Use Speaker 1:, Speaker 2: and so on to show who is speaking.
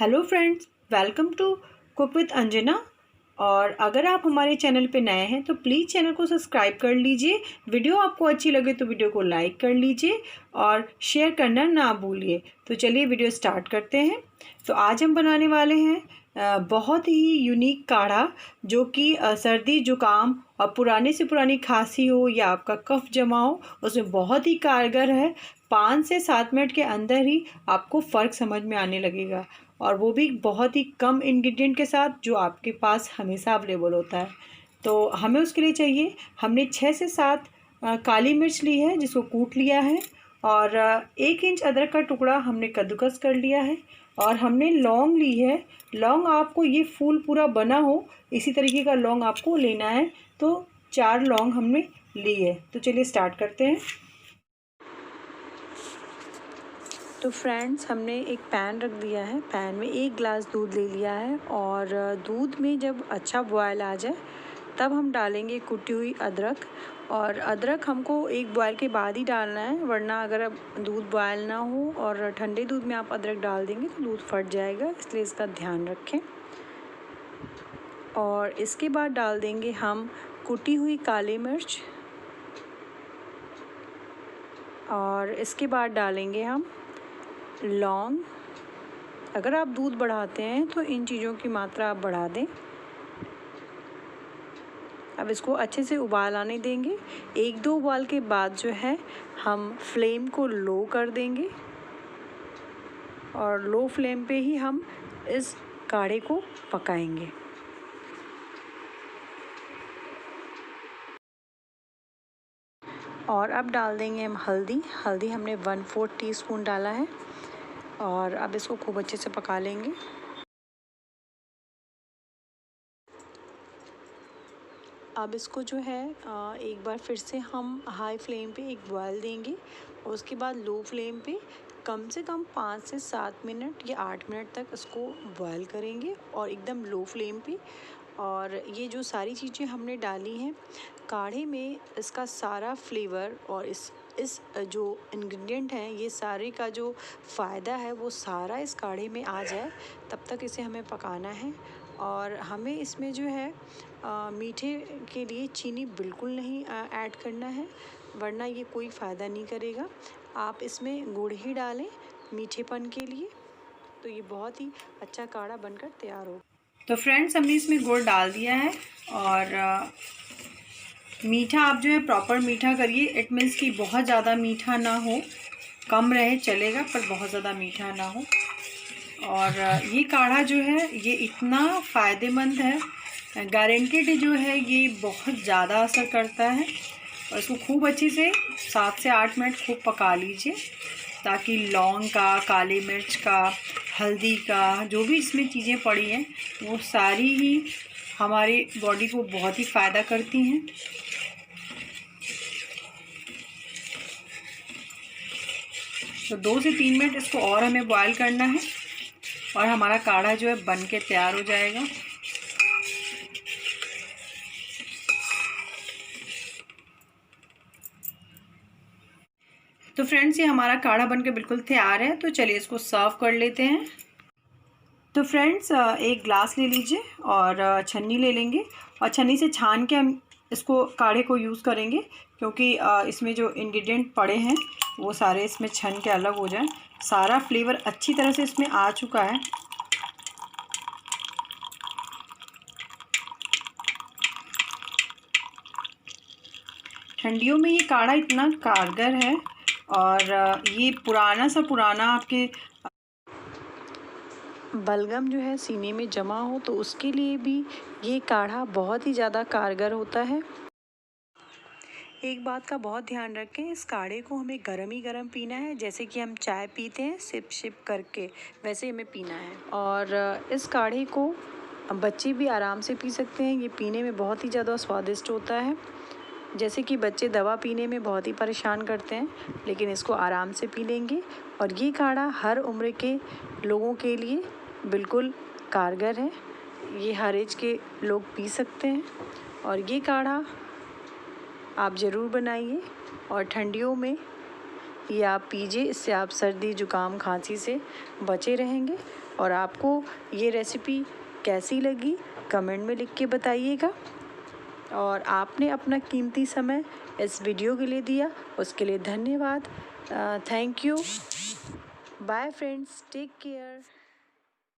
Speaker 1: Hello friends, welcome to cook with Anjana. और अगर आप हमारे चैनल पे नए हैं तो प्लीज़ चैनल को सब्सक्राइब कर लीजिए। वीडियो आपको अच्छी लगे तो वीडियो को लाइक कर लीजिए और शेयर करना ना भूलिए। तो चलिए वीडियो स्टार्ट करते हैं। तो आज हम बनाने वाले हैं बहुत ही यूनिक काढ़ा, जो कि सर्दी जुकाम और पुराने से पुरानी खांसी हो या आपका कफ जमा हो, उसमें बहुत ही कारगर है। 5 से 7 मिनट के अंदर ही आपको फ़र्क समझ में आने लगेगा, और वो भी बहुत ही कम इंग्रेडिएंट के साथ, जो आपके पास हमेशा अवेलेबल होता है। तो हमें उसके लिए चाहिए, हमने 6 से 7 काली मिर्च ली है जिसको कूट लिया है, और 1 इंच अदरक का टुकड़ा हमने कद्दूकस कर लिया है, और हमने लौंग ली है। लौंग आपको ये फूल पूरा बना हो इसी तरीके का लौंग आपको लेना है। तो 4 लौंग हमने ली है। तो चलिए स्टार्ट करते हैं। तो फ्रेंड्स, हमने एक पैन रख दिया है। पैन में 1 गिलास दूध ले लिया है, और दूध में जब अच्छा बॉयल आ जाए तब हम डालेंगे कुटी हुई अदरक। और अदरक हमको 1 बॉयल के बाद ही डालना है, वरना अगर अब दूध बॉयल ना हो और ठंडे दूध में आप अदरक डाल देंगे तो दूध फट जाएगा, इसलिए इसका ध्यान रखें। और इसके बाद डाल देंगे हम कुटी हुई काली मिर्च, और इसके बाद डालेंगे हम लौंग। अगर आप दूध बढ़ाते हैं तो इन चीज़ों की मात्रा आप बढ़ा दें। अब इसको अच्छे से उबाल आने देंगे। 1-2 उबाल के बाद जो है हम फ्लेम को लो कर देंगे, और लो फ्लेम पे ही हम इस काढ़े को पकाएंगे। और अब डाल देंगे हम हल्दी हमने 1/4 टीस्पून डाला है, और अब इसको खूब अच्छे से पका लेंगे। अब इसको जो है एक बार फिर से हम हाई फ्लेम पे एक बॉयल देंगे, और उसके बाद लो फ्लेम पे कम से कम 5 से 7 मिनट या 8 मिनट तक इसको बॉयल करेंगे, और एकदम लो फ्लेम पे। और ये जो सारी चीज़ें हमने डाली हैं काढ़े में, इसका सारा फ्लेवर और इस जो इंग्रेडिएंट हैं, ये सारे का जो फ़ायदा है वो सारा इस काढ़े में आ जाए, तब तक इसे हमें पकाना है। और हमें इसमें जो है मीठे के लिए चीनी बिल्कुल नहीं ऐड करना है, वरना ये कोई फ़ायदा नहीं करेगा। आप इसमें गुड़ ही डालें मीठेपन के लिए, तो ये बहुत ही अच्छा काढ़ा बनकर तैयार हो। तो फ्रेंड्स, हमने इसमें गुड़ डाल दिया है, और मीठा आप जो है प्रॉपर मीठा करिए। इट मीन्स कि बहुत ज़्यादा मीठा ना हो, कम रहे चलेगा, पर बहुत ज़्यादा मीठा ना हो। और ये काढ़ा जो है ये इतना फ़ायदेमंद है, गारंटेड जो है, ये बहुत ज़्यादा असर करता है। और इसको खूब अच्छे से 7 से 8 मिनट खूब पका लीजिए, ताकि लौंग का, काली मिर्च का, हल्दी का, जो भी इसमें चीज़ें पड़ी हैं वो सारी ही हमारी बॉडी को बहुत ही फ़ायदा करती हैं। तो 2 से 3 मिनट इसको और हमें बॉयल करना है, और हमारा काढ़ा जो है बन के तैयार हो जाएगा। तो फ्रेंड्स, ये हमारा काढ़ा बनके बिल्कुल तैयार है। तो चलिए इसको सर्व कर लेते हैं। तो फ्रेंड्स, 1 ग्लास ले लीजिए, और छन्नी ले लेंगे, और छन्नी से छान के हम इसको काढ़े को यूज़ करेंगे, क्योंकि इसमें जो इंग्रेडिएंट पड़े हैं वो सारे इसमें छन के अलग हो जाएं। सारा फ्लेवर अच्छी तरह से इसमें आ चुका है। ठंडियों में ये काढ़ा इतना कारगर है, और ये पुराना सा पुराना आपके बलगम जो है सीने में जमा हो तो उसके लिए भी ये काढ़ा बहुत ही ज़्यादा कारगर होता है। एक बात का बहुत ध्यान रखें, इस काढ़े को हमें गरम ही गरम पीना है, जैसे कि हम चाय पीते हैं सिप सिप करके, वैसे हमें पीना है। और इस काढ़े को बच्चे भी आराम से पी सकते हैं। ये पीने में बहुत ही ज़्यादा स्वादिष्ट होता है। जैसे कि बच्चे दवा पीने में बहुत ही परेशान करते हैं, लेकिन इसको आराम से पी लेंगे। और ये काढ़ा हर उम्र के लोगों के लिए बिल्कुल कारगर है। ये हर एज के लोग पी सकते हैं, और ये काढ़ा आप ज़रूर बनाइए। और ठंडियों में ये आप पीजिए, इससे आप सर्दी जुकाम खांसी से बचे रहेंगे। और आपको ये रेसिपी कैसी लगी कमेंट में लिख के बताइएगा। और आपने अपना कीमती समय इस वीडियो के लिए दिया, उसके लिए धन्यवाद। Thank you. Bye friends, take care.